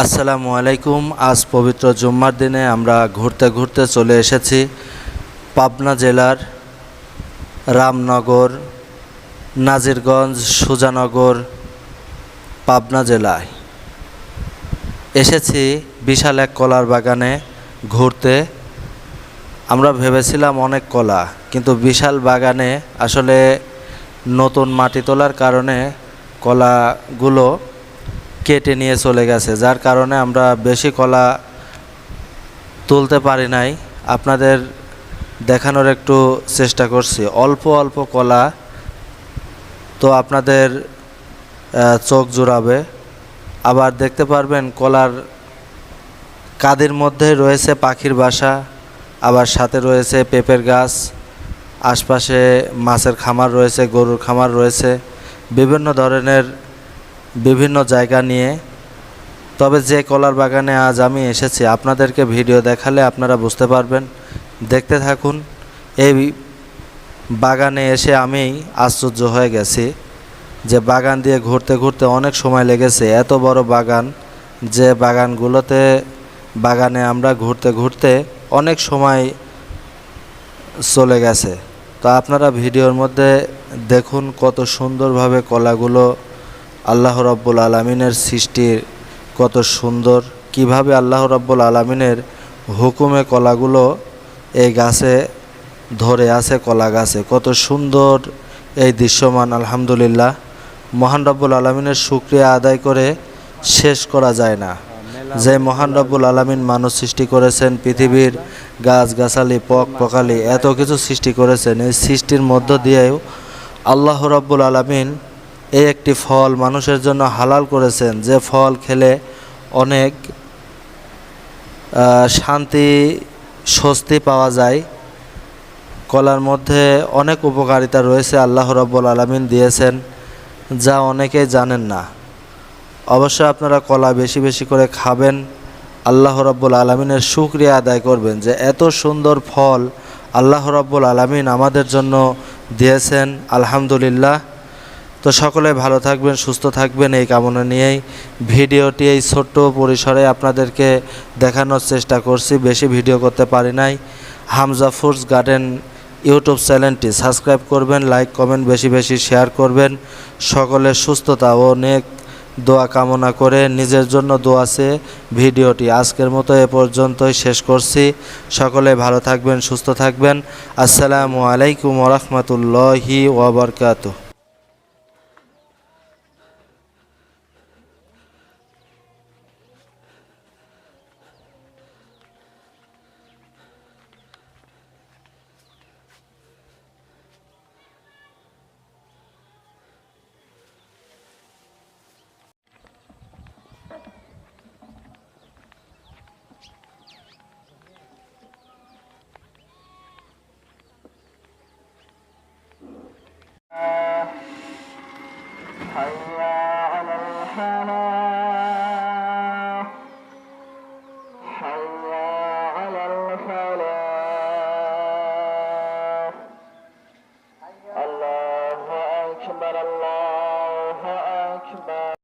আসসালামু আলাইকুম। আজ পবিত্র জুম্মার দিনে আমরা ঘুরতে ঘুরতে চলে এসেছি পাবনা জেলার রামনগর, নাজিরগঞ্জ, সুজানগর, পাবনা জেলায় এসেছি বিশাল এক কলার বাগানে ঘুরতে। আমরা ভেবেছিলাম অনেক কলা, কিন্তু বিশাল বাগানে আসলে নতুন মাটি তোলার কারণে কলাগুলো কেটে নিয়ে চলে গেছে, যার কারণে আমরা বেশি কলা তুলতে পারি নাই। আপনাদের দেখানোর একটু চেষ্টা করছি, অল্প অল্প কলা, তো আপনাদের চোখ জুড়াবে। আবার দেখতে পারবেন কলার কাদের মধ্যে রয়েছে পাখির বাসা, আবার সাথে রয়েছে পেঁপের গাছ, আশপাশে মাছের খামার রয়েছে, গরুর খামার রয়েছে, বিভিন্ন ধরনের বিভিন্ন জায়গা নিয়ে। তবে যে কলার বাগানে আজ আমি এসেছি, আপনাদেরকে ভিডিও দেখালে আপনারা বুঝতে পারবেন। দেখতে থাকুন। এই বাগানে এসে আমি আশ্চর্য হয়ে গেছি যে বাগান দিয়ে ঘুরতে ঘুরতে অনেক সময় লেগেছে। এত বড় বাগান, যে বাগানে আমরা ঘুরতে ঘুরতে অনেক সময় চলে গেছে। তো আপনারা ভিডিওর মধ্যে দেখুন কত সুন্দরভাবে কলাগুলো, আল্লাহ রাব্বুল আলামিনের সৃষ্টি কত সুন্দর, কিভাবে আল্লাহ রাব্বুল আলামিনের হুকুমে কলাগুলো এই গাছে ধরে আছে। কলা গাছে কত সুন্দর এই দৃশ্যমান। আলহামদুলিল্লাহ, মহান রাব্বুল আলামিনের শুকরিয়া আদায় করে শেষ করা যায় না। যে মহান রাব্বুল আলামিন মানুষ সৃষ্টি করেছেন, পৃথিবীর গাছগাছালি, পকালি এত কিছু সৃষ্টি করেছেন, এই সৃষ্টির মধ্য দিয়েও আল্লাহ রাব্বুল আলামিন এই একটি ফল মানুষের জন্য হালাল করেছেন, যে ফল খেলে অনেক শান্তি, স্বস্তি পাওয়া যায়। কলার মধ্যে অনেক উপকারিতা রয়েছে আল্লাহ রাব্বুল আলামিন দিয়েছেন, যা অনেকেই জানেন না। অবশ্যই আপনারা কলা বেশি বেশি করে খাবেন, আল্লাহ রাব্বুল আলামিনের শুকরিয়া আদায় করবেন যে এত সুন্দর ফল আল্লাহ রাব্বুল আলামিন আমাদের জন্য দিয়েছেন। আলহামদুলিল্লাহ। তো সকলে ভালো থাকবেন, সুস্থ থাকবেন, এই কামনা নিয়েই ভিডিওটি এই ছোট্ট পরিসরে আপনাদেরকে দেখানোর চেষ্টা করছি। বেশি ভিডিও করতে পারি নাই। হামজা ফুডস গার্ডেন ইউটিউব চ্যানেলটি সাবস্ক্রাইব করবেন, লাইক কমেন্ট বেশি বেশি শেয়ার করবেন। সকলের সুস্থতা ও নেক দোয়া কামনা করে নিজের জন্য দোয়া চেয়ে ভিডিওটি আজকের মতো এ পর্যন্তই শেষ করছি। সকলে ভালো থাকবেন, সুস্থ থাকবেন। আসসালামু আলাইকুম ওয়া রাহমাতুল্লাহি ওয়া বারাকাতুহু।